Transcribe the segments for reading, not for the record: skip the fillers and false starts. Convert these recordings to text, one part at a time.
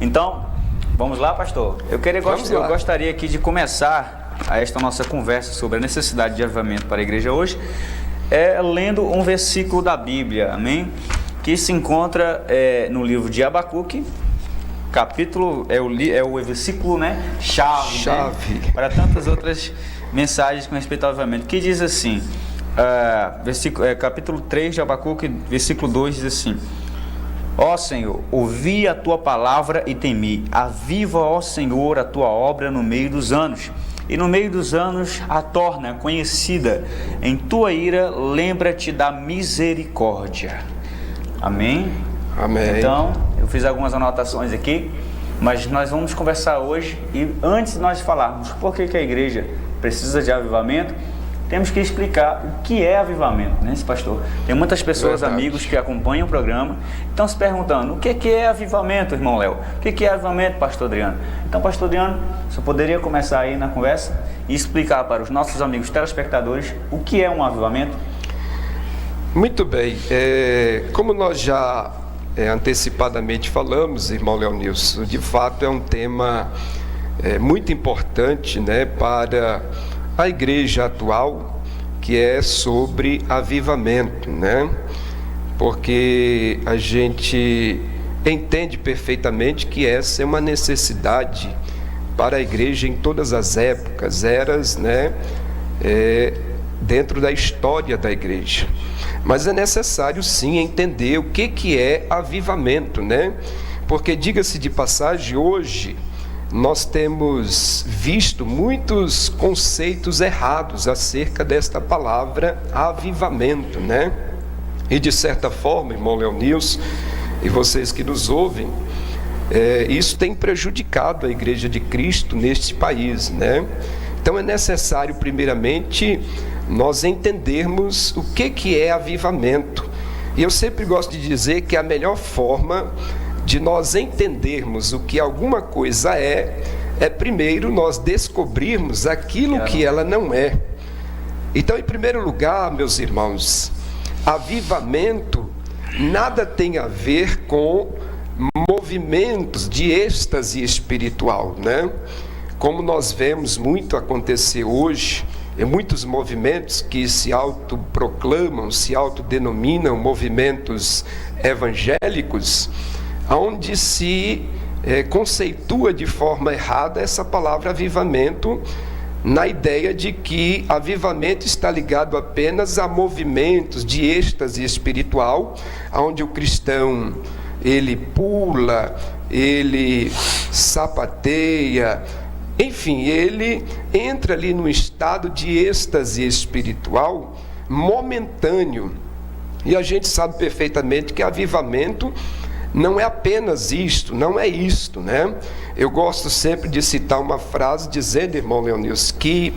Então, vamos lá, pastor? Eu gostaria aqui de começar esta nossa conversa sobre a necessidade de avivamento para a igreja hoje, lendo um versículo da Bíblia, amém? Que se encontra no livro de Abacuque, capítulo, o versículo, chave. Né? Para tantas outras mensagens com respeito ao avivamento, que diz assim, capítulo 3 de Abacuque, versículo 2, diz assim: Ó Senhor, ouvi a tua palavra e temi, aviva, ó Senhor, a tua obra no meio dos anos, e no meio dos anos a torna conhecida, em tua ira lembra-te da misericórdia. Amém? Amém. Então, eu fiz algumas anotações aqui, mas nós vamos conversar hoje, e antes de nós falarmos por que a igreja precisa de avivamento, temos que explicar o que é avivamento, né, pastor? Tem muitas pessoas, amigos, que acompanham o programa, estão se perguntando, o que é avivamento, irmão Léo? O que é avivamento, pastor Adriano? Então, pastor Adriano, você poderia começar aí na conversa e explicar para os nossos amigos telespectadores o que é um avivamento? Muito bem, como nós já antecipadamente falamos, irmão Leonilson, de fato é um tema muito importante, né, para a igreja atual, que é sobre avivamento, né? Porque a gente entende perfeitamente que essa é uma necessidade para a igreja em todas as épocas, eras, né? Dentro da história da igreja. Mas é necessário sim entender o que é avivamento, né? Porque, diga-se de passagem, hoje nós temos visto muitos conceitos errados acerca desta palavra avivamento, né? E de certa forma, irmão Leonilson, e vocês que nos ouvem, isso tem prejudicado a Igreja de Cristo neste país, né? Então é necessário, primeiramente, nós entendermos o que é avivamento. E eu sempre gosto de dizer que a melhor forma de nós entendermos o que alguma coisa é primeiro nós descobrirmos aquilo que ela não é. Então, em primeiro lugar, meus irmãos, avivamento nada tem a ver com movimentos de êxtase espiritual, né? Como nós vemos muito acontecer hoje, em muitos movimentos que se autoproclamam, se autodenominam movimentos evangélicos, onde se conceitua de forma errada essa palavra avivamento, na ideia de que avivamento está ligado apenas a movimentos de êxtase espiritual, onde o cristão, ele pula, ele sapateia, enfim, ele entra ali num estado de êxtase espiritual momentâneo. E a gente sabe perfeitamente que avivamento não é apenas isto, não é isto, né? Eu gosto sempre de citar uma frase dizendo, irmão Leonilson, que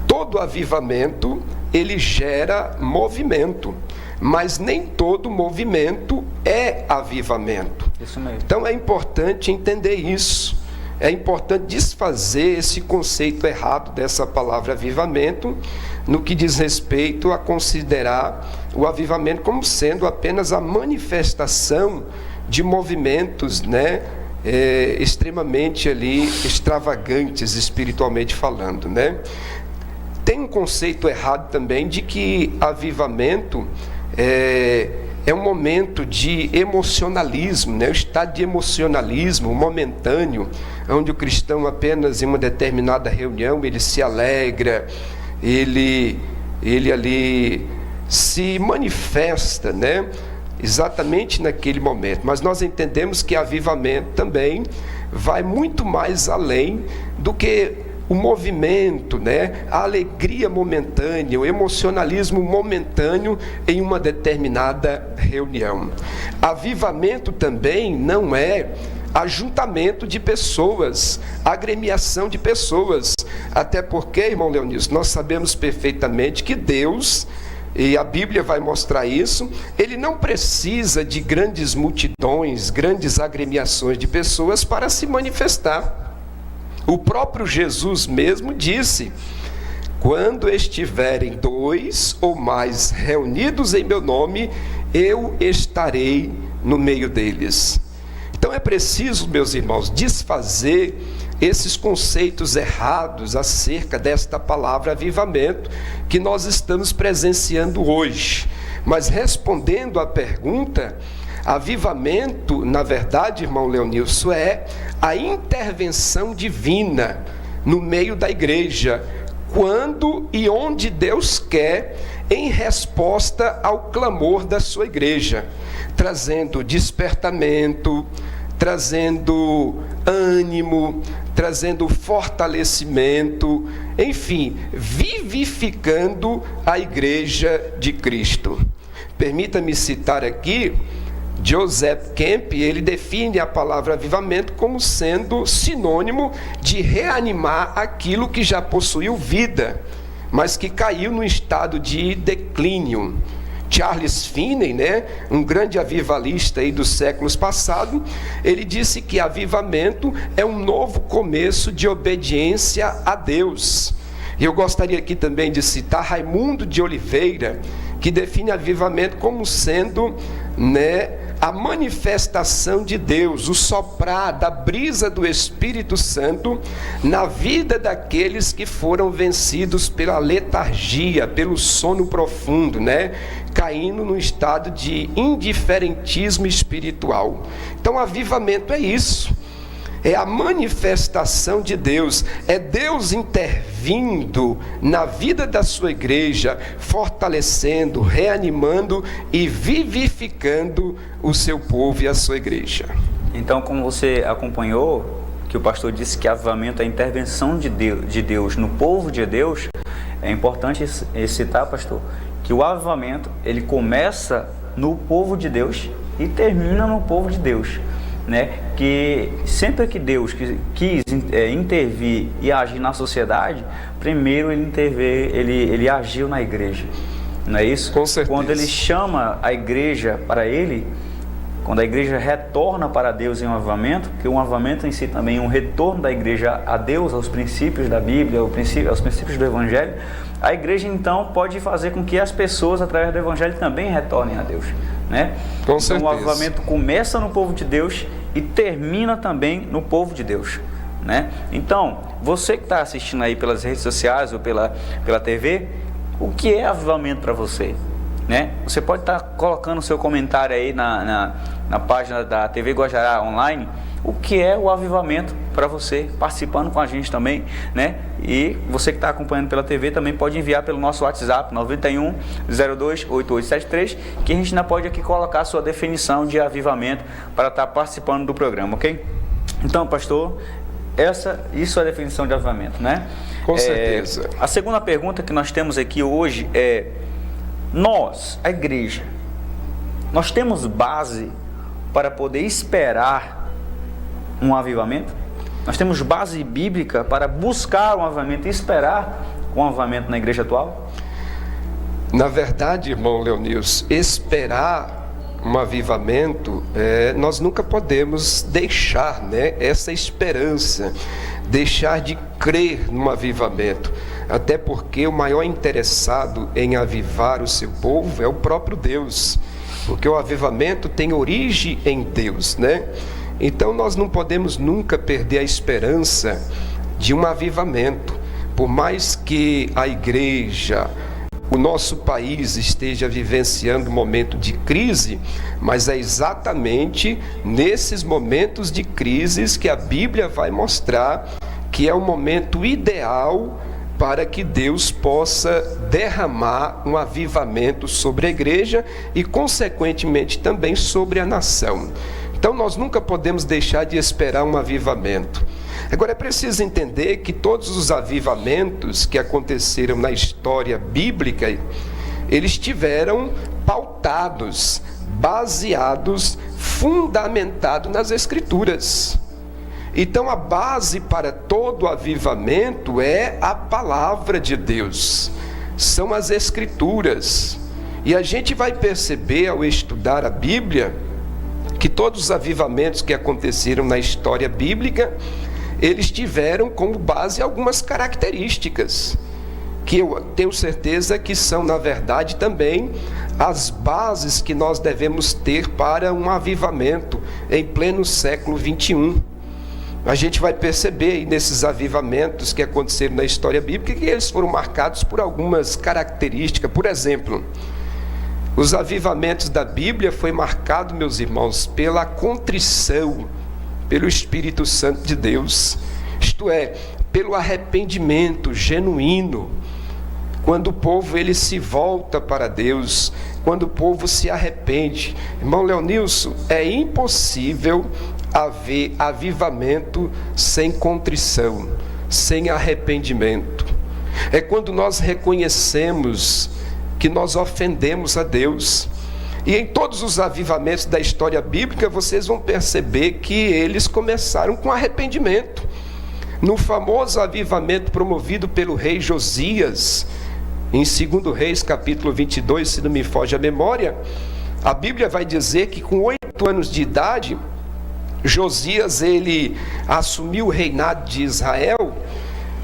todo avivamento, ele gera movimento, mas nem todo movimento é avivamento. Isso mesmo. Então é importante entender isso. É importante desfazer esse conceito errado dessa palavra avivamento, no que diz respeito a considerar o avivamento como sendo apenas a manifestação de movimentos, né, extremamente ali extravagantes espiritualmente falando, né? Tem um conceito errado também de que avivamento é um momento de emocionalismo, né? O estado de emocionalismo momentâneo, onde o cristão apenas em uma determinada reunião ele se alegra, ele ali se manifesta, né? Exatamente naquele momento. Mas nós entendemos que avivamento também vai muito mais além do que o movimento, né? A alegria momentânea, o emocionalismo momentâneo em uma determinada reunião. Avivamento também não é ajuntamento de pessoas, agremiação de pessoas, até porque, irmão Leonilson, nós sabemos perfeitamente que Deus, e a Bíblia vai mostrar isso, ele não precisa de grandes multidões, grandes agremiações de pessoas para se manifestar. O próprio Jesus mesmo disse: quando estiverem 2 ou mais reunidos em meu nome, eu estarei no meio deles. Então é preciso, meus irmãos, desfazer esses conceitos errados acerca desta palavra avivamento que nós estamos presenciando hoje. Mas respondendo à pergunta, avivamento, na verdade, irmão Leonilson, é a intervenção divina no meio da igreja, quando e onde Deus quer, em resposta ao clamor da sua igreja, trazendo despertamento, trazendo ânimo, trazendo fortalecimento, enfim, vivificando a igreja de Cristo. Permita-me citar aqui Joseph Kemp. Ele define a palavra avivamento como sendo sinônimo de reanimar aquilo que já possuiu vida, mas que caiu no estado de declínio. Charles Finney, um grande avivalista aí dos séculos passados, ele disse que avivamento é um novo começo de obediência a Deus. E eu gostaria aqui também de citar Raimundo de Oliveira, que define avivamento como sendo, a manifestação de Deus, o soprar da brisa do Espírito Santo na vida daqueles que foram vencidos pela letargia, pelo sono profundo, caindo no estado de indiferentismo espiritual. Então, avivamento é isso. É a manifestação de Deus, é Deus intervindo na vida da sua igreja, fortalecendo, reanimando e vivificando o seu povo e a sua igreja. Então, como você acompanhou, que o pastor disse que avivamento é a intervenção de Deus no povo de Deus, é importante citar, pastor, que o avivamento, ele começa no povo de Deus e termina no povo de Deus. Que sempre que Deus quis intervir e agir na sociedade, primeiro ele agiu na igreja, não é isso? Com certeza. Quando ele chama a igreja para ele, quando a igreja retorna para Deus em um avivamento, que um avivamento em si também é um retorno da igreja a Deus, aos princípios da Bíblia, aos princípios do Evangelho, a igreja então pode fazer com que as pessoas, através do Evangelho, também retornem a Deus. Com certeza. Então o avivamento começa no povo de Deus e termina também no povo de Deus. Então, você que está assistindo aí pelas redes sociais ou pela TV, o que é avivamento para você? Você pode estar colocando o seu comentário aí na página da TV Guajará Online, o que é o avivamento para você, participando com a gente também, E você que está acompanhando pela TV também pode enviar pelo nosso WhatsApp 91028873, que a gente ainda pode aqui colocar a sua definição de avivamento para estar participando do programa, ok? Então, pastor, isso é a definição de avivamento, Com certeza. A segunda pergunta que nós temos aqui hoje é: nós, a igreja, nós temos base para poder esperar um avivamento? Nós temos base bíblica para buscar um avivamento e esperar um avivamento na igreja atual? Na verdade, irmão Leonilson, esperar um avivamento, nós nunca podemos deixar essa esperança, deixar de crer num avivamento, até porque o maior interessado em avivar o seu povo é o próprio Deus, porque o avivamento tem origem em Deus, Então nós não podemos nunca perder a esperança de um avivamento, por mais que a igreja, o nosso país esteja vivenciando um momento de crise, mas é exatamente nesses momentos de crises que a Bíblia vai mostrar que é o momento ideal para que Deus possa derramar um avivamento sobre a igreja e, consequentemente, também sobre a nação. Então nós nunca podemos deixar de esperar um avivamento. Agora é preciso entender que todos os avivamentos que aconteceram na história bíblica, eles tiveram pautados, baseados, fundamentados nas Escrituras. Então a base para todo avivamento é a palavra de Deus, são as Escrituras. E a gente vai perceber ao estudar a Bíblia que todos os avivamentos que aconteceram na história bíblica, eles tiveram como base algumas características. que eu tenho certeza que são, na verdade, também as bases que nós devemos ter para um avivamento em pleno século 21. A gente vai perceber aí nesses avivamentos que aconteceram na história bíblica que eles foram marcados por algumas características. Por exemplo, os avivamentos da Bíblia foi marcado, meus irmãos, pela contrição, pelo Espírito Santo de Deus, isto é, pelo arrependimento genuíno. Quando o povo ele se volta para Deus, quando o povo se arrepende. Irmão Leonilson, é impossível haver avivamento sem contrição, sem arrependimento. É quando nós reconhecemos que nós ofendemos a Deus. E em todos os avivamentos da história bíblica, vocês vão perceber que eles começaram com arrependimento. No famoso avivamento promovido pelo rei Josias, em 2 Reis, capítulo 22, se não me foge a memória, a Bíblia vai dizer que com 8 anos de idade, Josias ele assumiu o reinado de Israel,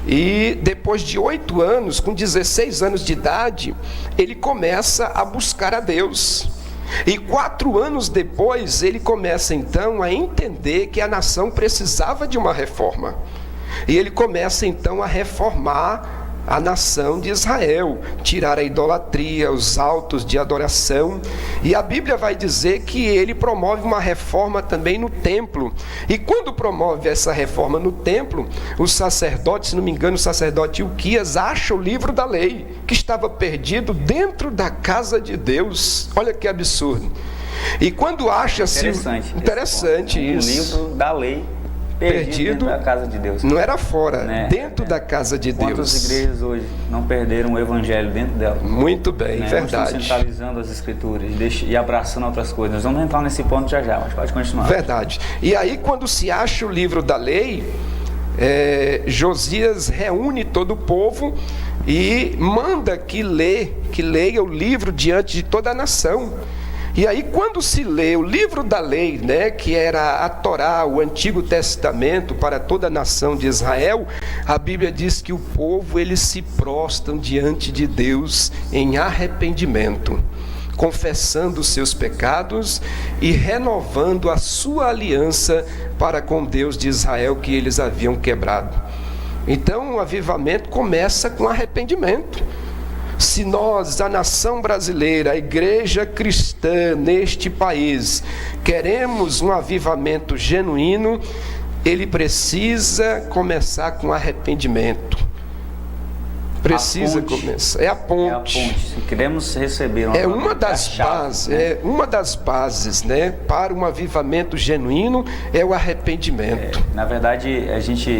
e depois de 8 anos, com 16 anos de idade, ele começa a buscar a Deus. E 4 anos depois, ele começa então a entender que a nação precisava de uma reforma. E ele começa então a reformar a nação de Israel, tirar a idolatria, os altos de adoração. E a Bíblia vai dizer que ele promove uma reforma também no templo. E quando promove essa reforma no templo, o sacerdote, se não me engano, o sacerdote Ilquias acha o livro da lei, que estava perdido dentro da casa de Deus. Olha que absurdo. E quando acha-se... Interessante isso. O livro da lei perdido dentro da casa de Deus. Não era fora, né? Dentro da casa de Deus. Quantas igrejas hoje não perderam o evangelho dentro dela? Muito bem, né? Verdade. Estão centralizando as escrituras e abraçando outras coisas. Nós vamos entrar nesse ponto já, mas pode continuar. Verdade. E aí quando se acha o livro da lei, Josias reúne todo o povo e manda que leia o livro diante de toda a nação. E aí quando se lê o livro da lei, né, que era a Torá, o Antigo Testamento para toda a nação de Israel, a Bíblia diz que o povo eles se prostram diante de Deus em arrependimento, confessando os seus pecados e renovando a sua aliança para com Deus de Israel que eles haviam quebrado. Então o avivamento começa com arrependimento. Se nós, a nação brasileira, a igreja cristã neste país, queremos um avivamento genuíno, ele precisa começar com arrependimento. Precisa começar. É a ponte. É a ponte. Se queremos receber uma das bases, uma das bases, né, para um avivamento genuíno é o arrependimento. Na verdade,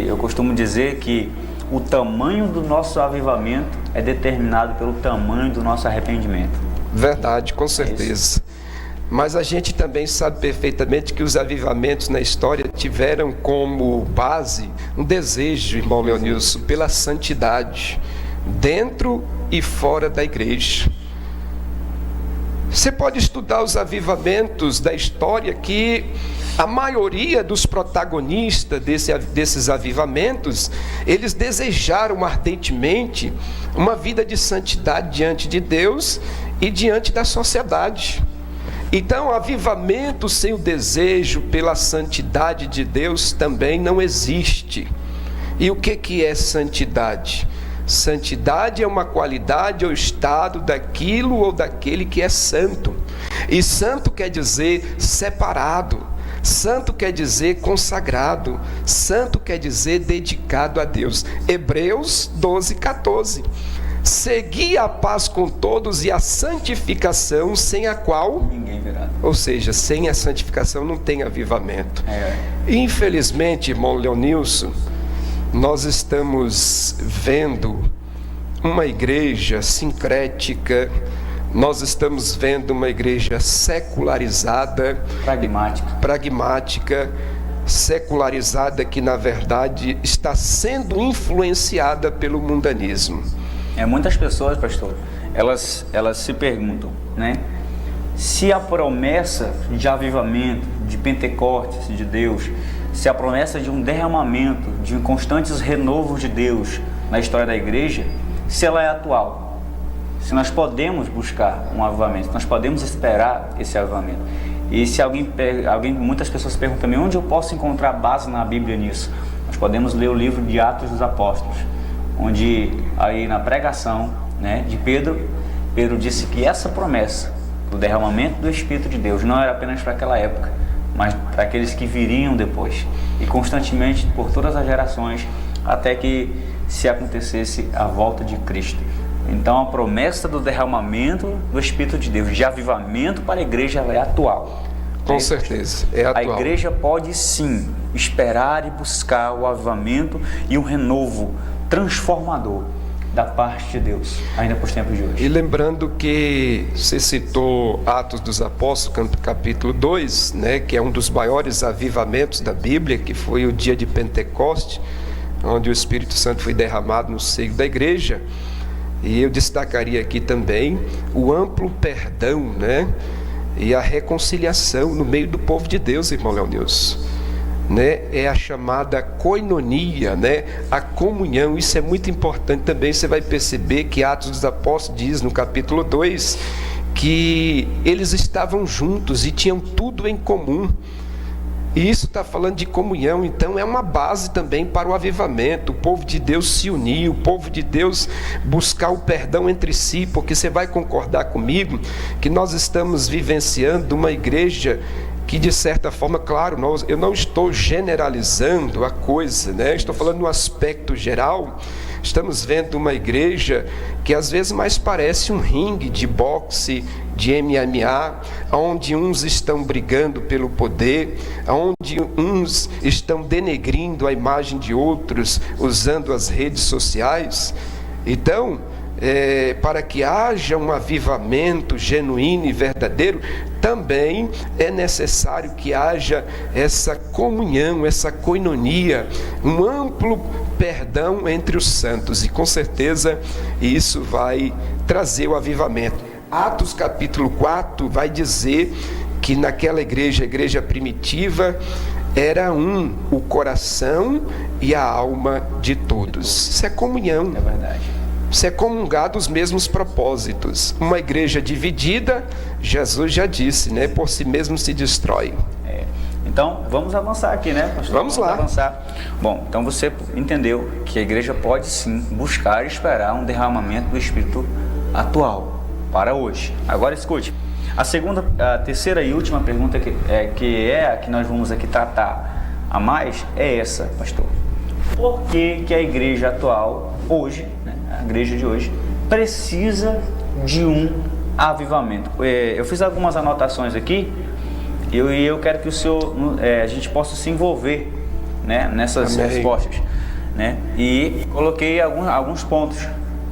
eu costumo dizer que o tamanho do nosso avivamento é determinado pelo tamanho do nosso arrependimento. Verdade, com certeza. Mas a gente também sabe perfeitamente que os avivamentos na história tiveram como base um desejo, irmão Leonilson, pela santidade, dentro e fora da igreja. Você pode estudar os avivamentos da história que a maioria dos protagonistas desses avivamentos, eles desejaram ardentemente uma vida de santidade diante de Deus e diante da sociedade. Então, avivamento sem o desejo pela santidade de Deus também não existe. E o que é santidade? Santidade é uma qualidade ou estado daquilo ou daquele que é santo. E santo quer dizer separado. Santo quer dizer consagrado. Santo quer dizer dedicado a Deus. Hebreus 12:14. Segui a paz com todos e a santificação, sem a qual ninguém verá. Ou seja, sem a santificação não tem avivamento. Infelizmente, irmão Leonilson, nós estamos vendo uma igreja sincrética, nós estamos vendo uma igreja secularizada, pragmática, secularizada, que na verdade está sendo influenciada pelo mundanismo. Muitas pessoas, pastor, elas se perguntam, né? Se a promessa de avivamento, de Pentecostes de Deus, se a promessa de um derramamento, de constantes renovos de Deus na história da igreja, se ela é atual, se nós podemos buscar um avivamento, se nós podemos esperar esse avivamento. E se muitas pessoas perguntam também, onde eu posso encontrar base na Bíblia nisso? Nós podemos ler o livro de Atos dos Apóstolos, onde aí na pregação, né, de Pedro disse que essa promessa do derramamento do Espírito de Deus não era apenas para aquela época, mas para aqueles que viriam depois, e constantemente por todas as gerações, até que se acontecesse a volta de Cristo. Então a promessa do derramamento do Espírito de Deus, de avivamento para a igreja, é atual. Com certeza, é atual. A igreja pode sim esperar e buscar o avivamento e o renovo transformador da parte de Deus, ainda para os tempos de hoje. E lembrando que você citou Atos dos Apóstolos, capítulo 2, né, que é um dos maiores avivamentos da Bíblia, que foi o dia de Pentecoste, onde o Espírito Santo foi derramado no seio da igreja. E eu destacaria aqui também o amplo perdão, né, e a reconciliação no meio do povo de Deus, irmão Leonilson. Né, é a chamada koinonia, né, a comunhão. Isso é muito importante também. Você vai perceber que Atos dos Apóstolos diz no capítulo 2 que eles estavam juntos e tinham tudo em comum. E isso está falando de comunhão, então é uma base também para o avivamento. O povo de Deus se unir, o povo de Deus buscar o perdão entre si, porque você vai concordar comigo que nós estamos vivenciando uma igreja que, de certa forma, claro, eu não estou generalizando a coisa, né? Estou falando no aspecto geral. Estamos vendo uma igreja que às vezes mais parece um ringue de boxe, de MMA, onde uns estão brigando pelo poder, onde uns estão denegrindo a imagem de outros, usando as redes sociais. Então, para que haja um avivamento genuíno e verdadeiro, também é necessário que haja essa comunhão, essa koinonia, um amplo perdão entre os santos, e com certeza isso vai trazer o avivamento. Atos capítulo 4 vai dizer que naquela igreja, a igreja primitiva, era o coração e a alma de todos. Isso é comunhão. É verdade. Isso é comungar dos mesmos propósitos. Uma igreja dividida, Jesus já disse, né, por si mesmo se destrói. Então, vamos avançar aqui, né, pastor? Vamos lá. Avançar. Bom, então você entendeu que a igreja pode sim buscar e esperar um derramamento do Espírito atual para hoje. Agora escute. A terceira e última pergunta que é a que nós vamos aqui tratar a mais é essa, pastor. Por que a igreja atual, hoje, né, a igreja de hoje, precisa de um avivamento? Eu fiz algumas anotações aqui e eu quero que o senhor, a gente possa se envolver, né, nessas respostas, né? E coloquei alguns pontos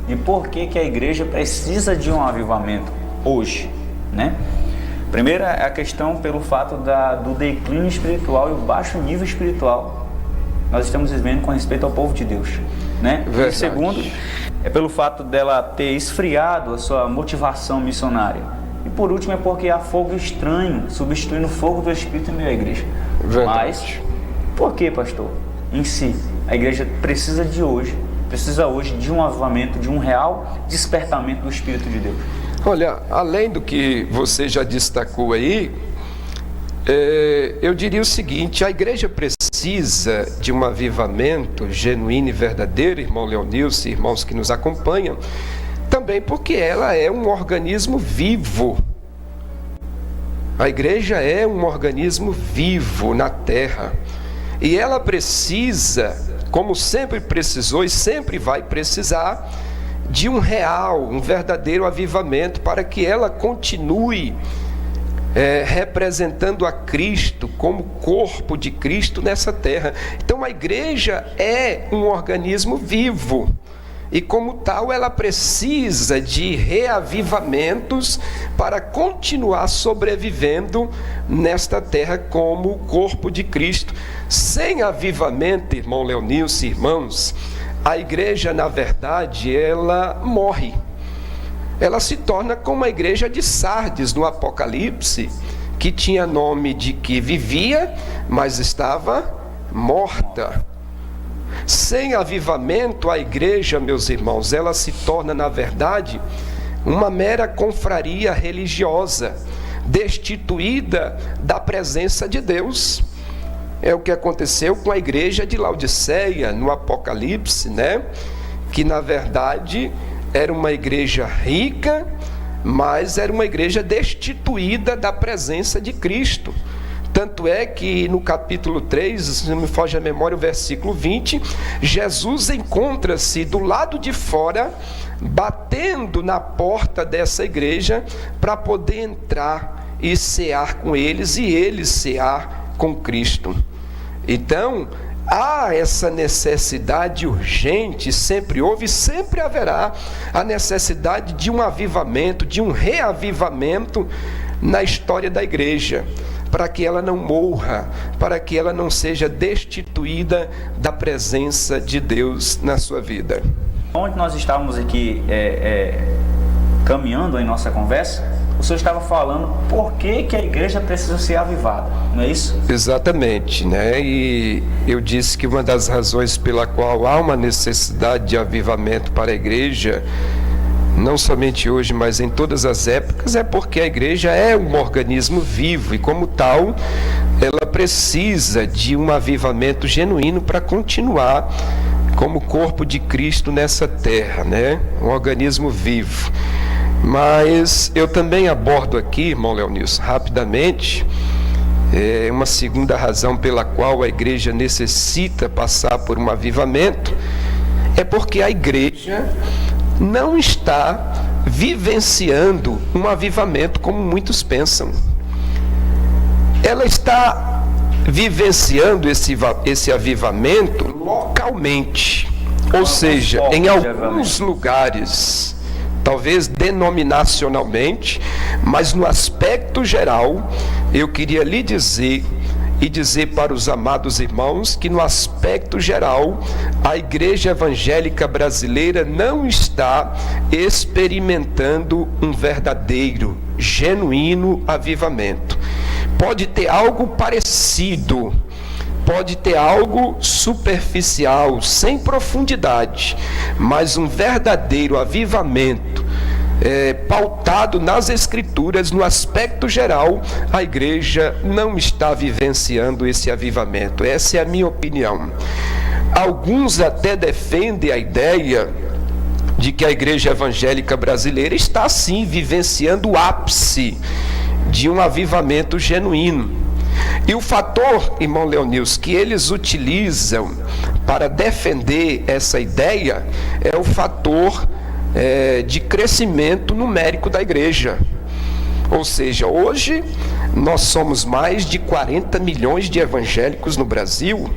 de por que a igreja precisa de um avivamento hoje, né? Primeiro é a questão pelo fato do declínio espiritual e o baixo nível espiritual nós estamos vivendo com respeito ao povo de Deus, né? E segundo é pelo fato dela ter esfriado a sua motivação missionária. E por último é porque há fogo estranho substituindo o fogo do Espírito em meio à igreja. Verdade. Mas por que, pastor? Em si, a igreja precisa hoje de um avivamento, de um real despertamento do Espírito de Deus. Olha, além do que você já destacou aí, eu diria o seguinte: a igreja precisa de um avivamento genuíno e verdadeiro, irmão Leonilson e irmãos que nos acompanham, também porque ela é um organismo vivo. A igreja é um organismo vivo na terra, e ela precisa, como sempre precisou e sempre vai precisar, de um real, um verdadeiro avivamento para que ela continue representando a Cristo como corpo de Cristo nessa terra. Então a igreja é um organismo vivo e como tal ela precisa de reavivamentos para continuar sobrevivendo nesta terra como corpo de Cristo. Sem avivamento, irmão Leonilson, irmãos, a igreja, na verdade, ela morre. Ela se torna como a igreja de Sardes no Apocalipse, que tinha nome de que vivia, mas estava morta. Sem avivamento, a igreja, meus irmãos, ela se torna, na verdade, uma mera confraria religiosa, destituída da presença de Deus. É o que aconteceu com a igreja de Laodiceia, no Apocalipse, né? Que, na verdade, era uma igreja rica, mas era uma igreja destituída da presença de Cristo. Tanto é que no capítulo 3, se não me foge a memória, o versículo 20, Jesus encontra-se do lado de fora, batendo na porta dessa igreja, para poder entrar e cear com eles, e eles cear com Cristo. Então, há essa necessidade urgente, sempre houve e sempre haverá a necessidade de um avivamento, de um reavivamento na história da igreja, para que ela não morra, para que ela não seja destituída da presença de Deus na sua vida. Onde nós estávamos aqui caminhando em nossa conversa, o senhor estava falando por que a igreja precisa ser avivada, não é isso? Exatamente, né? E eu disse que uma das razões pela qual há uma necessidade de avivamento para a igreja, não somente hoje, mas em todas as épocas, é porque a igreja é um organismo vivo e, como tal, ela precisa de um avivamento genuíno para continuar como corpo de Cristo nessa terra, né? Um organismo vivo. Mas eu também abordo aqui, irmão Leonilson, rapidamente, uma segunda razão pela qual a igreja necessita passar por um avivamento, é porque a igreja não está vivenciando um avivamento como muitos pensam. Ela está vivenciando esse avivamento localmente, ou seja, em alguns lugares, talvez denominacionalmente, mas no aspecto geral, eu queria lhe dizer e dizer para os amados irmãos que, no aspecto geral, a igreja evangélica brasileira não está experimentando um verdadeiro, genuíno avivamento. Pode ter algo parecido, pode ter algo superficial, sem profundidade, mas um verdadeiro avivamento pautado nas Escrituras, no aspecto geral, a igreja não está vivenciando esse avivamento. Essa é a minha opinião. Alguns até defendem a ideia de que a igreja evangélica brasileira está sim vivenciando o ápice de um avivamento genuíno. E o fator, irmão Leonilson, que eles utilizam para defender essa ideia é o fator de crescimento numérico da igreja. Ou seja, hoje nós somos mais de 40 milhões de evangélicos no Brasil.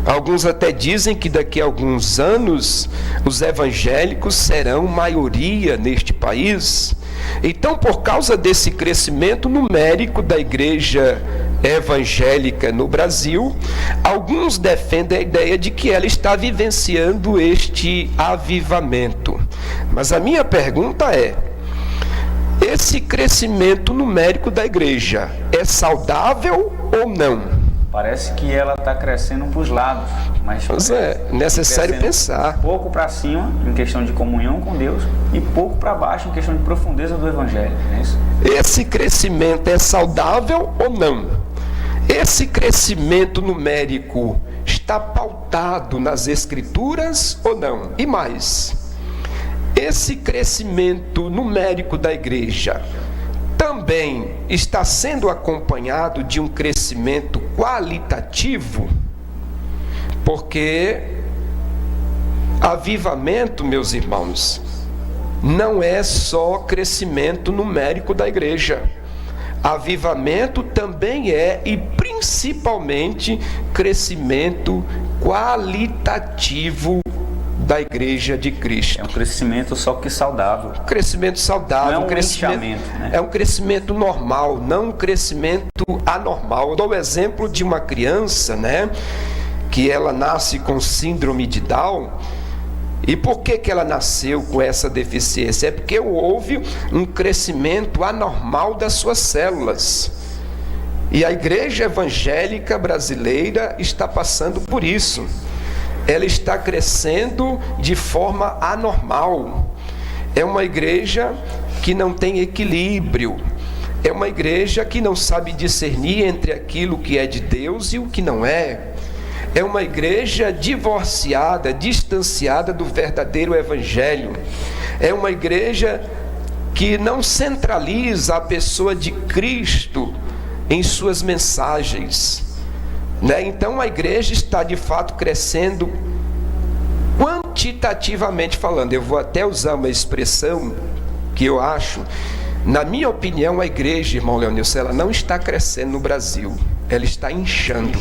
Alguns até dizem que daqui a alguns anos os evangélicos serão maioria neste país. Então, por causa desse crescimento numérico da igreja evangélica no Brasil, alguns defendem a ideia de que ela está vivenciando este avivamento. Mas a minha pergunta é: esse crescimento numérico da igreja é saudável ou não? Parece que ela está crescendo para os lados, mas é necessário pensar. Pouco para cima, em questão de comunhão com Deus, e pouco para baixo, em questão de profundeza do Evangelho, não é isso? Esse crescimento é saudável ou não? Esse crescimento numérico está pautado nas Escrituras ou não? E mais, esse crescimento numérico da igreja também está sendo acompanhado de um crescimento qualitativo? Porque avivamento, meus irmãos, não é só crescimento numérico da igreja. Avivamento também é, e principalmente, crescimento qualitativo da igreja de Cristo. É um crescimento só que saudável. Crescimento saudável. Não é um crescimento, né? É um crescimento normal, não um crescimento anormal. Eu dou o exemplo de uma criança, né, que ela nasce com síndrome de Down. E por que ela nasceu com essa deficiência? É porque houve um crescimento anormal das suas células. E a igreja evangélica brasileira está passando por isso. ela está crescendo de forma anormal. É uma igreja que não tem equilíbrio. É uma igreja que não sabe discernir entre aquilo que é de Deus e o que não é. É uma igreja divorciada, distanciada do verdadeiro evangelho. É uma igreja que não centraliza a pessoa de Cristo em suas mensagens, né? Então a igreja está de fato crescendo quantitativamente falando. Eu vou até usar uma expressão que eu acho, na minha opinião, a igreja, irmão Leonilson, ela não está crescendo no Brasil, ela está inchando.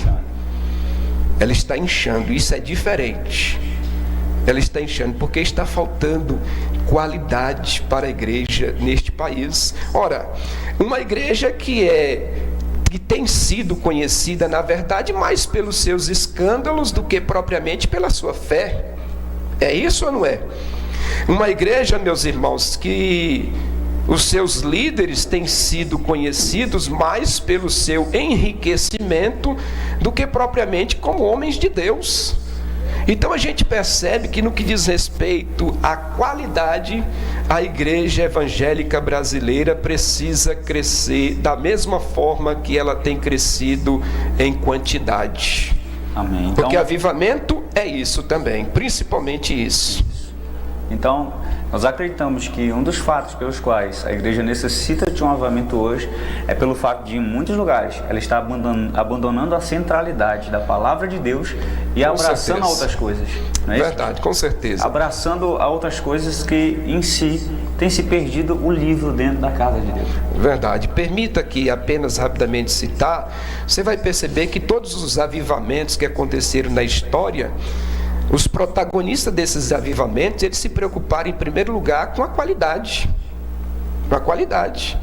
Ela está inchando, isso é diferente. Ela está inchando porque está faltando qualidade para a igreja neste país. Ora, uma igreja que tem sido conhecida, na verdade, mais pelos seus escândalos do que propriamente pela sua fé. É isso ou não é? Uma igreja, meus irmãos, que os seus líderes têm sido conhecidos mais pelo seu enriquecimento do que propriamente como homens de Deus. Então a gente percebe que no que diz respeito à qualidade, a igreja evangélica brasileira precisa crescer da mesma forma que ela tem crescido em quantidade. Amém. Então, porque avivamento é isso também, principalmente isso. Então, nós acreditamos que um dos fatos pelos quais a igreja necessita de um avivamento hoje é pelo fato de, em muitos lugares, ela está abandonando a centralidade da palavra de Deus e abraçando a outras coisas. Não é isso? Verdade, com certeza. Abraçando a outras coisas que, em si, tem se perdido o livro dentro da casa de Deus. Verdade. Permita que apenas rapidamente citar, você vai perceber que todos os avivamentos que aconteceram na história, os protagonistas desses avivamentos, eles se preocuparam em primeiro lugar com a qualidade. Com a qualidade.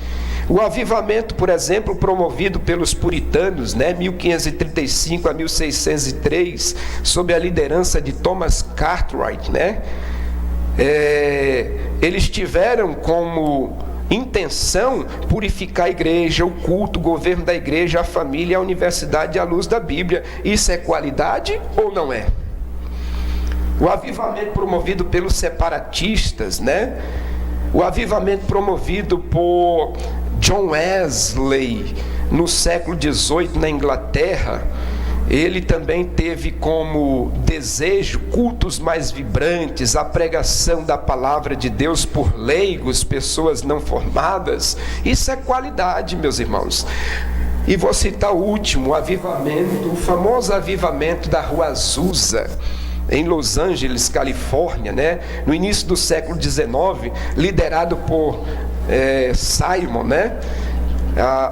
O avivamento, por exemplo, promovido pelos puritanos, 1535 a 1603, sob a liderança de Thomas Cartwright, eles tiveram como intenção purificar a igreja, o culto, o governo da igreja, a família, a universidade à luz da Bíblia. Isso é qualidade ou não é? O avivamento promovido pelos separatistas, o avivamento promovido por John Wesley no século XVIII na Inglaterra, ele também teve como desejo cultos mais vibrantes, a pregação da palavra de Deus por leigos, pessoas não formadas. Isso é qualidade, meus irmãos. E vou citar o último, o avivamento, o famoso avivamento da Rua Azusa, em Los Angeles, Califórnia, no início do século XIX, liderado por Simon,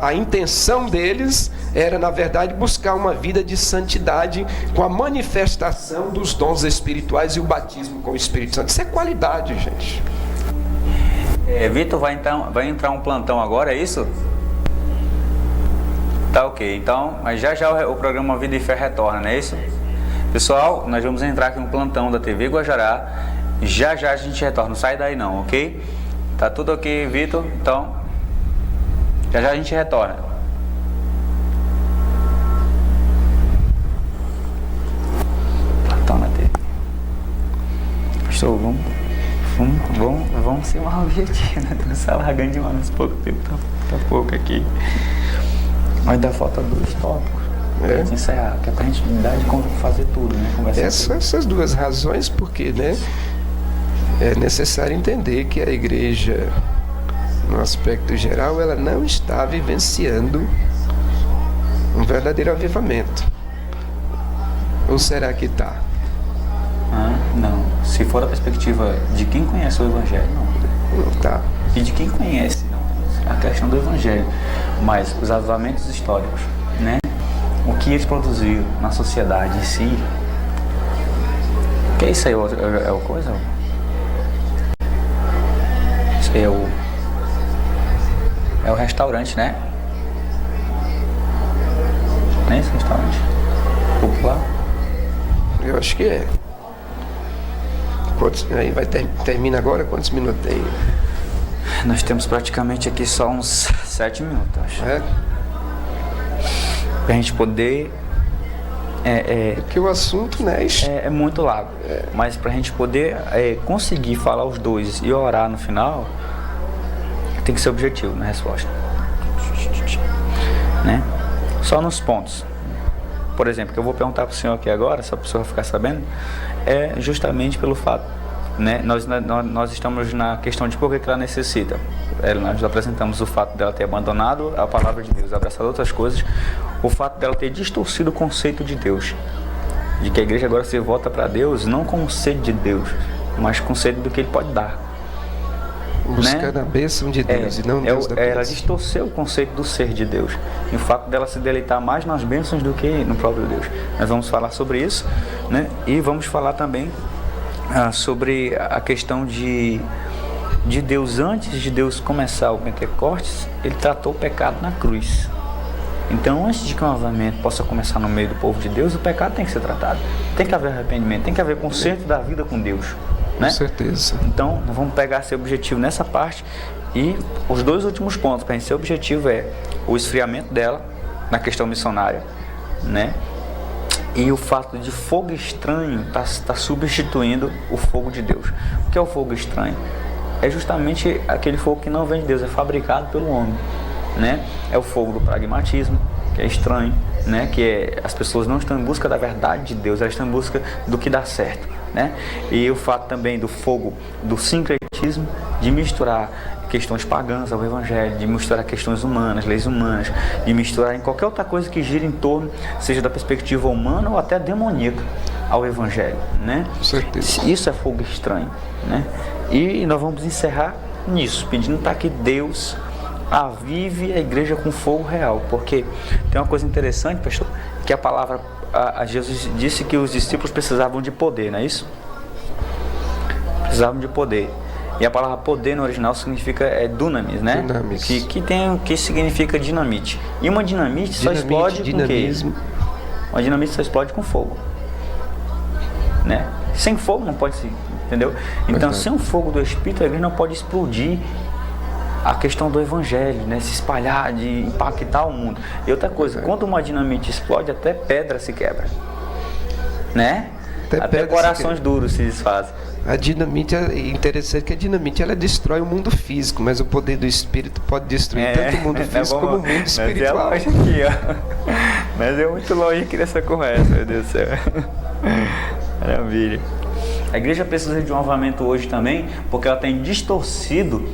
a intenção deles era, na verdade, buscar uma vida de santidade com a manifestação dos dons espirituais e o batismo com o Espírito Santo. Isso é qualidade, gente. Vitor, vai entrar um plantão agora, é isso? Tá ok, então, mas já o programa Vida e Fé retorna, não é isso? Pessoal, nós vamos entrar aqui no plantão da TV Guajará. Já a gente retorna, não sai daí não, ok? Tá tudo ok, Vitor? Então, já a gente retorna. Plantão na TV. Pastor, vamos ser uma objetivo, né? Estamos se largando demais, pouco tempo, tá pouco aqui. Mas ainda falta 2 tópicos. Pra gente encerrar, que é pra gente dar de fazer tudo, Essas duas razões, porque, é necessário entender que a igreja, no aspecto geral, ela não está vivenciando um verdadeiro avivamento. Ou será que está? Não. Se for a perspectiva de quem conhece o Evangelho, não. Não está. E de quem conhece, a questão do Evangelho. Mas os avivamentos históricos, o que eles produziram na sociedade em si. Que isso aí é o coisa? Isso aí é o restaurante, né? Não é esse restaurante? Popular? Eu acho que é. Aí termina agora? Quantos minutos tem? Nós temos praticamente aqui só uns 7 minutos, acho. É? Pra gente poder Porque o assunto, né? É muito largo. Mas para a gente poder conseguir falar os dois e orar no final, tem que ser objetivo na resposta. Né? Só nos pontos. Por exemplo, que eu vou perguntar para o senhor aqui agora, só para o senhor ficar sabendo, é justamente pelo fato, né? Nós estamos na questão de por que ela necessita. Nós apresentamos o fato dela ter abandonado a palavra de Deus, abraçado outras coisas, o fato dela ter distorcido o conceito de Deus, de que a igreja agora se volta para Deus não com sede de Deus, mas com sede do que Ele pode dar. Buscando a bênção de Deus e não Deus da bênção. Ela distorceu o conceito do ser de Deus, e o fato dela se deleitar mais nas bênçãos do que no próprio Deus. Nós vamos falar sobre isso, né? E vamos falar também sobre a questão de Deus. Antes de Deus começar o Pentecostes, Ele tratou o pecado na cruz. Então, antes de que um avivamento possa começar no meio do povo de Deus, o pecado tem que ser tratado. Tem que haver arrependimento, tem que haver conserto da vida com Deus. Né? Com certeza. Então, nós vamos pegar esse objetivo nessa parte. E os dois últimos pontos para a gente ser objetivo é o esfriamento dela na questão missionária, né? E o fato de fogo estranho tá substituindo o fogo de Deus. O que é o fogo estranho? É justamente aquele fogo que não vem de Deus, é fabricado pelo homem, né? É o fogo do pragmatismo, que é estranho, né? Que as pessoas não estão em busca da verdade de Deus, elas estão em busca do que dá certo, né? E o fato também do fogo do sincretismo, de misturar questões pagãs ao evangelho, de misturar questões humanas, leis humanas, de misturar em qualquer outra coisa que gira em torno, seja da perspectiva humana ou até demoníaca, ao evangelho, né? Com certeza. Isso é fogo estranho, né? E nós vamos encerrar nisso, pedindo para que Deus avive a igreja com fogo real, porque tem uma coisa interessante, pastor, que a palavra, Jesus disse que os discípulos precisavam de poder, não é isso? Precisavam de poder. E a palavra poder no original significa dunamis, né? Dunamis. Que significa dinamite. E uma dinamite só explode dinamismo. com o quê? Uma dinamite só explode com fogo, né? Sem fogo não pode se, entendeu? Então, sem o fogo do Espírito, a igreja não pode explodir a questão do evangelho, né? Se espalhar, de impactar o mundo. E outra coisa, quando uma dinamite explode, até pedra se quebra, né? Até corações duros se desfazem. A dinamite, é interessante que a dinamite ela destrói o mundo físico, mas o poder do Espírito pode destruir tanto o mundo físico como o mundo espiritual. Mas é longe aqui, ó. Mas é muito longe aqui nessa conversa, meu Deus do céu. Maravilha. A igreja precisa de um avivamento hoje também, porque ela tem distorcido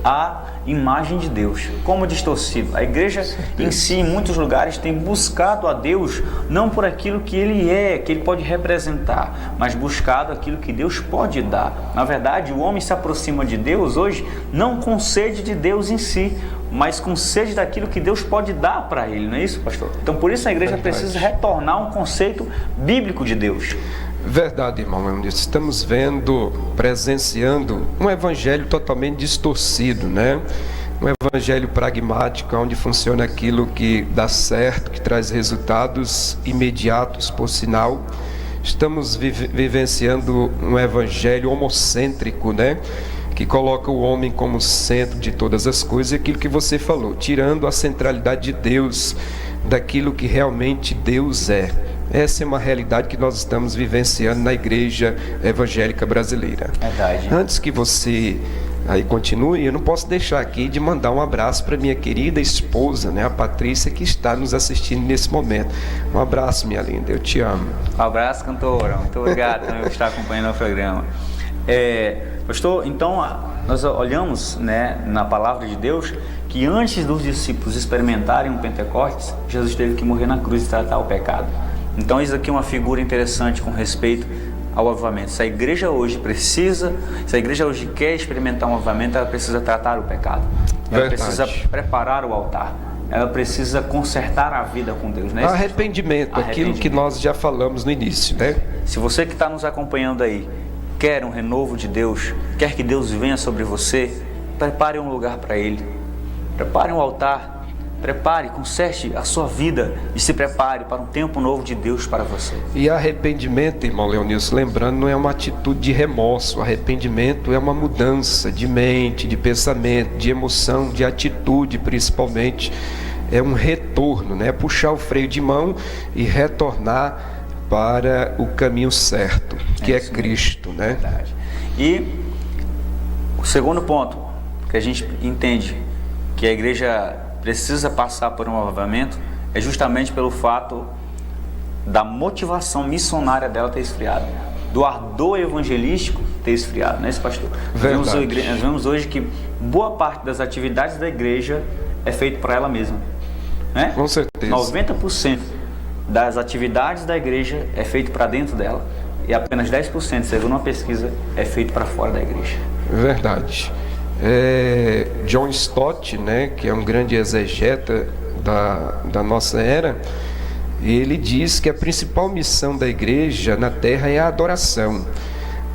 a imagem de Deus. Como distorcido? A igreja em si, em muitos lugares, tem buscado a Deus não por aquilo que Ele é, que Ele pode representar, mas buscado aquilo que Deus pode dar. Na verdade, o homem se aproxima de Deus hoje não com sede de Deus em si, mas com sede daquilo que Deus pode dar para ele, não é isso, pastor? Então, por isso a igreja precisa retornar a um conceito bíblico de Deus. Verdade, irmão. Estamos vendo, presenciando um evangelho totalmente distorcido, né? Um evangelho pragmático, onde funciona aquilo que dá certo, que traz resultados imediatos, por sinal. Estamos vivenciando um evangelho homocêntrico, né? Que coloca o homem como centro de todas as coisas, e aquilo que você falou, tirando a centralidade de Deus, daquilo que realmente Deus é. Essa é uma realidade que nós estamos vivenciando na igreja evangélica brasileira. Verdade. Antes que você aí continue, eu não posso deixar aqui de mandar um abraço para minha querida esposa, né, a Patrícia, que está nos assistindo nesse momento. Um abraço, minha linda, eu te amo. Um abraço, cantora. Muito obrigado por estar acompanhando o programa. Pastor, então nós olhamos, né, na palavra de Deus que antes dos discípulos experimentarem o Pentecostes, Jesus teve que morrer na cruz e tratar o pecado. Então isso aqui é uma figura interessante com respeito ao avivamento. Se a igreja hoje quer experimentar um avivamento, ela precisa tratar o pecado. Ela precisa preparar o altar. Ela precisa consertar a vida com Deus, né? Arrependimento, aquilo que nós já falamos no início, né? Se você que está nos acompanhando aí quer um renovo de Deus, quer que Deus venha sobre você, prepare um lugar para Ele. Prepare um altar. Prepare, conserte a sua vida e se prepare para um tempo novo de Deus para você. E arrependimento, irmão Leonilson, lembrando, não é uma atitude de remorso. Arrependimento é uma mudança de mente, de pensamento, de emoção, de atitude principalmente. É um retorno, né? Puxar o freio de mão e retornar para o caminho certo, que é Cristo, né? Verdade. E o segundo ponto que a gente entende que a igreja precisa passar por um avivamento é justamente pelo fato da motivação missionária dela ter esfriado, do ardor evangelístico ter esfriado, né, pastor? Nós vemos hoje que boa parte das atividades da igreja é feito para ela mesma, né? Com certeza. 90% das atividades da igreja é feito para dentro dela e apenas 10%, segundo uma pesquisa, é feito para fora da igreja. Verdade. John Stott, né, que é um grande exegeta da nossa era, ele diz que a principal missão da igreja na terra é a adoração,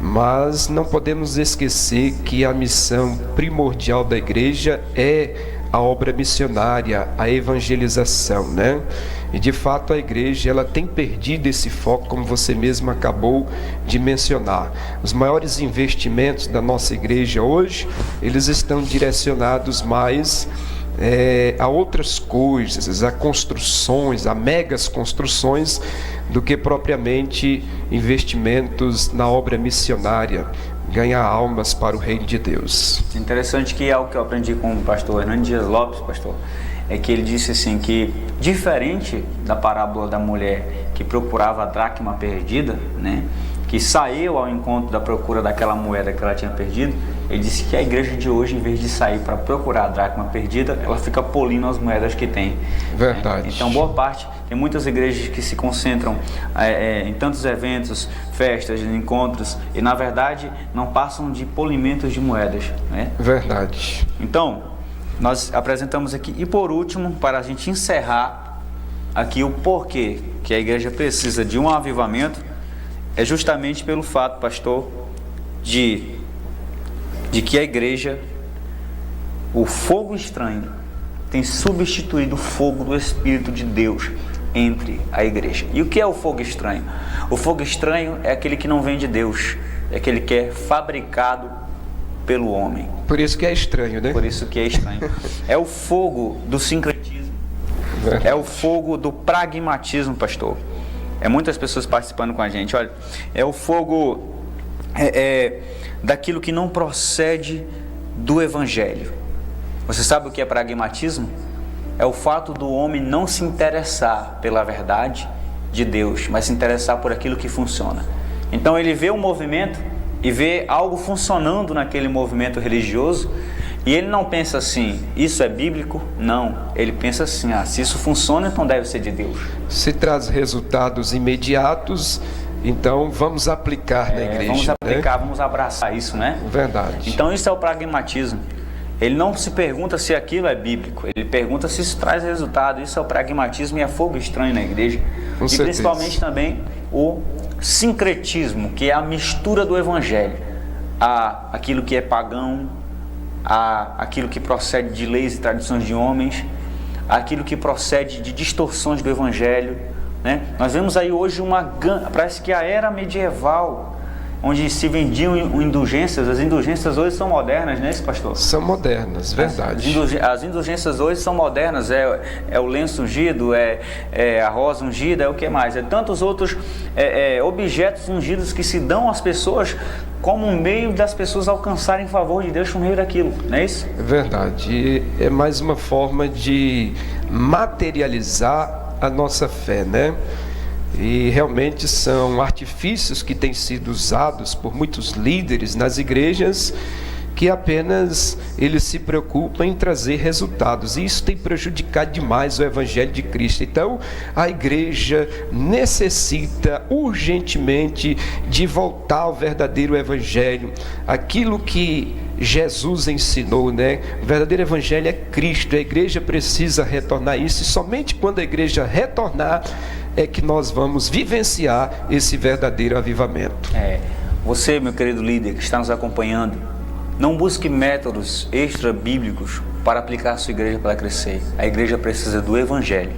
mas não podemos esquecer que a missão primordial da igreja é a obra missionária, a evangelização, né? E de fato a igreja ela tem perdido esse foco, como você mesmo acabou de mencionar. Os maiores investimentos da nossa igreja hoje, eles estão direcionados mais a outras coisas, a construções, a megas construções, do que propriamente investimentos na obra missionária, ganhar almas para o reino de Deus. Interessante que algo que eu aprendi com o pastor Hernando Dias Lopes, pastor, é que ele disse assim que, diferente da parábola da mulher que procurava a dracma perdida, né, que saiu ao encontro da procura daquela moeda que ela tinha perdido, ele disse que a igreja de hoje, em vez de sair para procurar a dracma perdida, ela fica polindo as moedas que tem. Verdade. Então, boa parte, tem muitas igrejas que se concentram em tantos eventos, festas, encontros, e na verdade não passam de polimentos de moedas, né? Verdade. Então, nós apresentamos aqui, e por último, para a gente encerrar aqui o porquê que a igreja precisa de um avivamento, é justamente pelo fato, pastor, de que a igreja, o fogo estranho, tem substituído o fogo do Espírito de Deus entre a igreja. E o que é o fogo estranho? O fogo estranho é aquele que não vem de Deus, é aquele que é fabricado pelo homem. Por isso que é estranho, né? Por isso que é estranho. É o fogo do sincretismo. Verdade. É o fogo do pragmatismo, pastor. Muitas pessoas participando com a gente. Olha, é o fogo daquilo que não procede do Evangelho. Você sabe o que é pragmatismo? É o fato do homem não se interessar pela verdade de Deus, mas se interessar por aquilo que funciona. Então ele vê um movimento e vê algo funcionando naquele movimento religioso, e ele não pensa assim, isso é bíblico? Não, ele pensa assim, se isso funciona, então deve ser de Deus. Se traz resultados imediatos, então vamos aplicar na igreja. Vamos aplicar, né? Vamos abraçar isso, né? Verdade. Então isso é o pragmatismo. Ele não se pergunta se aquilo é bíblico, ele pergunta se isso traz resultado. Isso é o pragmatismo e é fogo estranho na igreja. Com e certeza. Principalmente também o sincretismo, que é a mistura do Evangelho, aquilo que é pagão, aquilo que procede de leis e tradições de homens, aquilo que procede de distorções do Evangelho, né? Nós vemos aí hoje parece que a era medieval, onde se vendiam indulgências. As indulgências hoje são modernas, né, pastor? São modernas, verdade. As indulgências hoje são modernas, é o lenço ungido, é a rosa ungida, é o que mais? É tantos outros objetos ungidos que se dão às pessoas como um meio das pessoas alcançarem favor de Deus por meio daquilo, não é isso? É verdade. E é mais uma forma de materializar a nossa fé, né? E realmente são artifícios que têm sido usados por muitos líderes nas igrejas, que apenas eles se preocupam em trazer resultados, e isso tem prejudicado demais o Evangelho de Cristo. Então a igreja necessita urgentemente de voltar ao verdadeiro Evangelho, aquilo que Jesus ensinou, né? O verdadeiro Evangelho é Cristo. A igreja precisa retornar isso, e somente quando a igreja retornar é que nós vamos vivenciar esse verdadeiro avivamento. Você, meu querido líder que está nos acompanhando, não busque métodos extra-bíblicos para aplicar a sua igreja para crescer. A igreja precisa do Evangelho.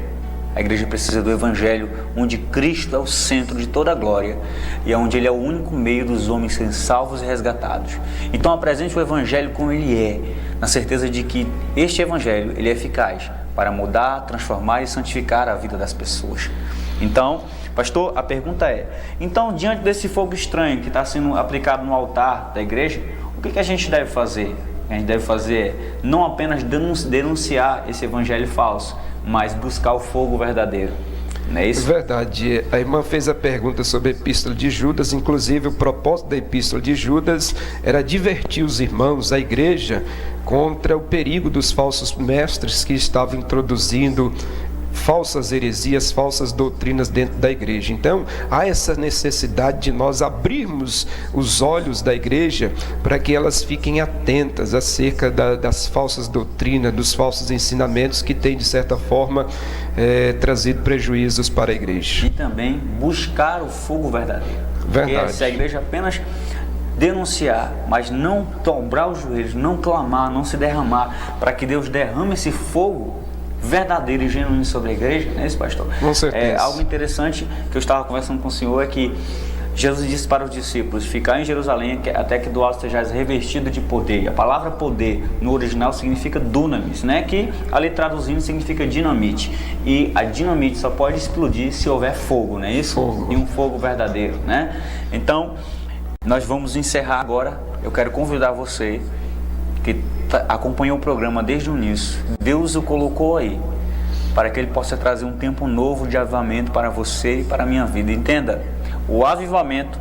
A igreja precisa do Evangelho, onde Cristo é o centro de toda a glória e onde Ele é o único meio dos homens serem salvos e resgatados. Então apresente o Evangelho como ele é, na certeza de que este Evangelho ele é eficaz para mudar, transformar e santificar a vida das pessoas. Então, Pastor, a pergunta é, então, diante desse fogo estranho que está sendo aplicado no altar da igreja, o que a gente deve fazer? O que a gente deve fazer é não apenas denunciar esse evangelho falso, mas buscar o fogo verdadeiro. Não é isso? Verdade. A irmã fez a pergunta sobre a epístola de Judas. Inclusive, o propósito da epístola de Judas era advertir os irmãos, a igreja, contra o perigo dos falsos mestres que estavam introduzindo falsas heresias, falsas doutrinas dentro da igreja. Então, há essa necessidade de nós abrirmos os olhos da igreja para que elas fiquem atentas acerca das falsas doutrinas, dos falsos ensinamentos que têm, de certa forma, trazido prejuízos para a igreja. E também buscar o fogo verdadeiro. Verdade. Porque se a igreja apenas denunciar, mas não dobrar os joelhos, não clamar, não se derramar, para que Deus derrame esse fogo verdadeiro e genuíno sobre a igreja, não é isso, pastor? Com certeza. Algo interessante que eu estava conversando com o senhor é que Jesus disse para os discípulos, ficar em Jerusalém até que do alto sejais revestido de poder. E a palavra poder no original significa dunamis, né? Que ali traduzindo significa dinamite. E a dinamite só pode explodir se houver fogo, não é isso? Fogo. E um fogo verdadeiro, né? Então, nós vamos encerrar agora. Eu quero convidar você que acompanhou o programa desde o início. Deus o colocou aí para que Ele possa trazer um tempo novo de avivamento para você e para a minha vida. Entenda, o avivamento,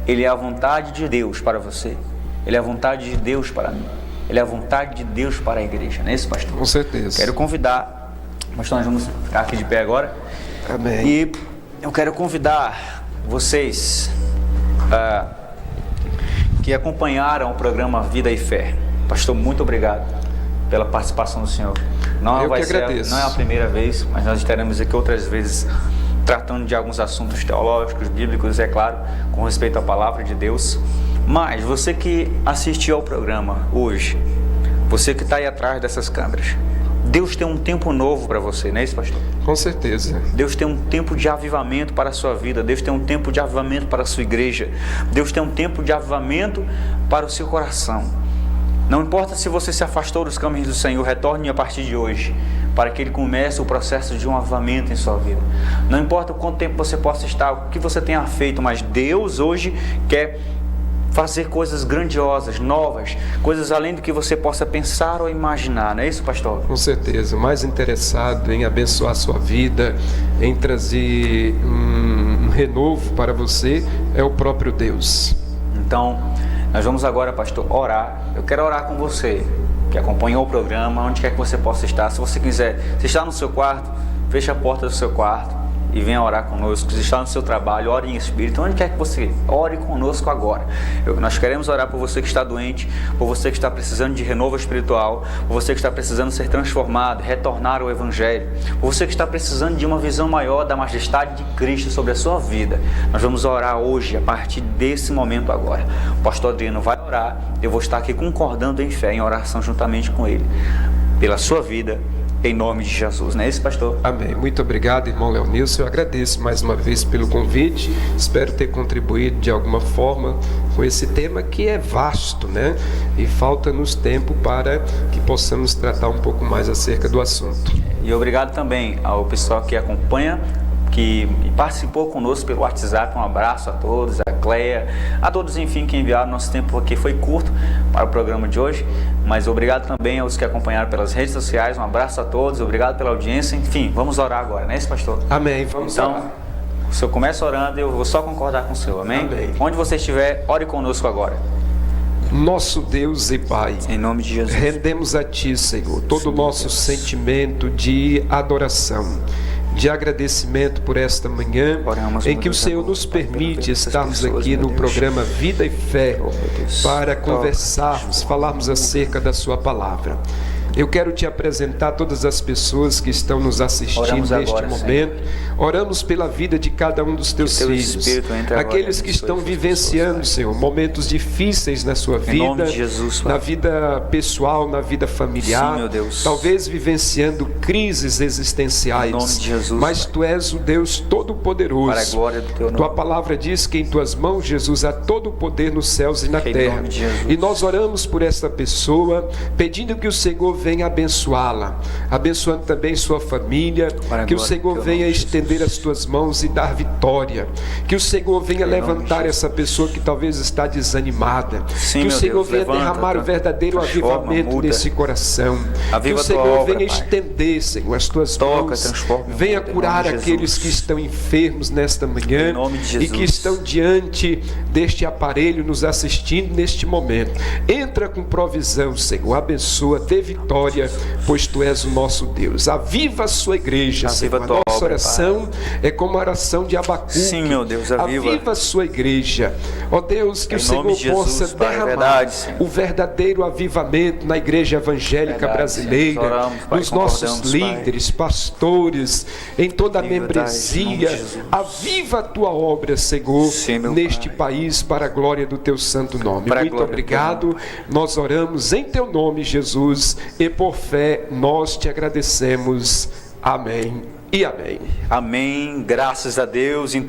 ele é a vontade de Deus para você. Ele é a vontade de Deus para mim. Ele é a vontade de Deus para a igreja, não é isso, pastor? Com certeza. Quero convidar, pastor, nós vamos ficar aqui de pé agora. Amém. E eu quero convidar vocês que acompanharam o programa Vida e Fé. Pastor, muito obrigado pela participação do senhor. Eu que agradeço. Não é a primeira vez, mas nós estaremos aqui outras vezes tratando de alguns assuntos teológicos, bíblicos, é claro, com respeito à palavra de Deus. Mas você que assistiu ao programa hoje, você que está aí atrás dessas câmeras, Deus tem um tempo novo para você, não é isso, pastor? Com certeza. Deus tem um tempo de avivamento para a sua vida. Deus tem um tempo de avivamento para a sua igreja. Deus tem um tempo de avivamento para o seu coração. Não importa se você se afastou dos caminhos do Senhor, retorne a partir de hoje, para que Ele comece o processo de um avivamento em sua vida. Não importa o quanto tempo você possa estar, o que você tenha feito, mas Deus hoje quer fazer coisas grandiosas, novas, coisas além do que você possa pensar ou imaginar, não é isso, pastor? Com certeza, o mais interessado em abençoar a sua vida, em trazer um renovo para você, é o próprio Deus. Então, nós vamos agora, pastor, orar. Eu quero orar com você, que acompanhou o programa, onde quer que você possa estar. Se você quiser, se está no seu quarto, feche a porta do seu quarto e venha orar conosco. Se está no seu trabalho, ore em espírito, onde quer que você ore conosco agora. Nós queremos orar por você que está doente, por você que está precisando de renovo espiritual, por você que está precisando ser transformado, retornar ao Evangelho, por você que está precisando de uma visão maior da majestade de Cristo sobre a sua vida. Nós vamos orar hoje, a partir desse momento agora. O pastor Adriano vai orar, eu vou estar aqui concordando em fé, em oração juntamente com ele, pela sua vida, em nome de Jesus, não é isso, pastor? Amém. Muito obrigado, irmão Leonilson. Eu agradeço mais uma vez pelo convite. Espero ter contribuído de alguma forma com esse tema que é vasto, né? E falta-nos tempo para que possamos tratar um pouco mais acerca do assunto. E obrigado também ao pessoal que acompanha, que participou conosco pelo WhatsApp. Um abraço a todos, a Cleia, a todos, enfim, que enviaram. Nosso tempo aqui foi curto para o programa de hoje, mas obrigado também aos que acompanharam pelas redes sociais. Um abraço a todos, obrigado pela audiência. Enfim, vamos orar agora, não é isso, pastor? Amém, vamos orar. Então, o senhor começa orando e eu vou só concordar com o senhor, amém? Amém. Onde você estiver, ore conosco agora. Nosso Deus e Pai, Em nome de Jesus. rendemos a Ti, Senhor, todo o nosso sentimento de adoração, de agradecimento por esta manhã, Oramos, em meu que o Deus, Senhor agora, nos Pai, permite pelas estarmos pessoas, aqui meu no Deus. programa Vida e Fé, Oh, meu Deus. para Toca, conversarmos, falarmos acerca da Sua palavra. Eu quero te apresentar todas as pessoas que estão nos assistindo Oramos neste agora, momento. Oramos pela vida de cada um dos teus teu filhos, Espírito entre agora aqueles e que abençoe estão essas vivenciando, pessoas, Senhor, momentos difíceis na sua Em nome vida, de Jesus, Pai. na vida pessoal, na vida familiar, Sim, meu Deus. talvez vivenciando crises existenciais, Em nome de Jesus, mas Pai. Tu és o Deus Todo-Poderoso. Para a glória do Teu nome. Tua palavra diz que em Tuas mãos, Jesus, há todo o poder nos céus e na Em terra. nome de Jesus. E nós oramos por esta pessoa, pedindo que o Senhor venha abençoá-la, abençoando também sua família, que o Senhor venha estender as tuas mãos e dar vitória, que o Senhor venha levantar essa pessoa que talvez está desanimada, que o Senhor venha derramar o verdadeiro avivamento nesse coração, que o Senhor venha estender, Senhor, as tuas mãos, venha curar aqueles que estão enfermos nesta manhã e que estão diante deste aparelho nos assistindo neste momento. Entra com provisão, Senhor, abençoa, dê vitória, pois Tu és o nosso Deus. Aviva a sua igreja, Senhor. A nossa oração é como a oração de Abacuque. Sim, meu Deus, aviva a sua igreja. Ó Deus, que o Senhor possa derramar o verdadeiro avivamento na igreja evangélica brasileira, nos nossos líderes, pastores, em toda a membresia. Aviva a Tua obra, Senhor, neste país, para a glória do Teu santo nome. Muito obrigado. Nós oramos em Teu nome, Jesus, e por fé nós Te agradecemos. Amém e amém. Amém. Graças a Deus.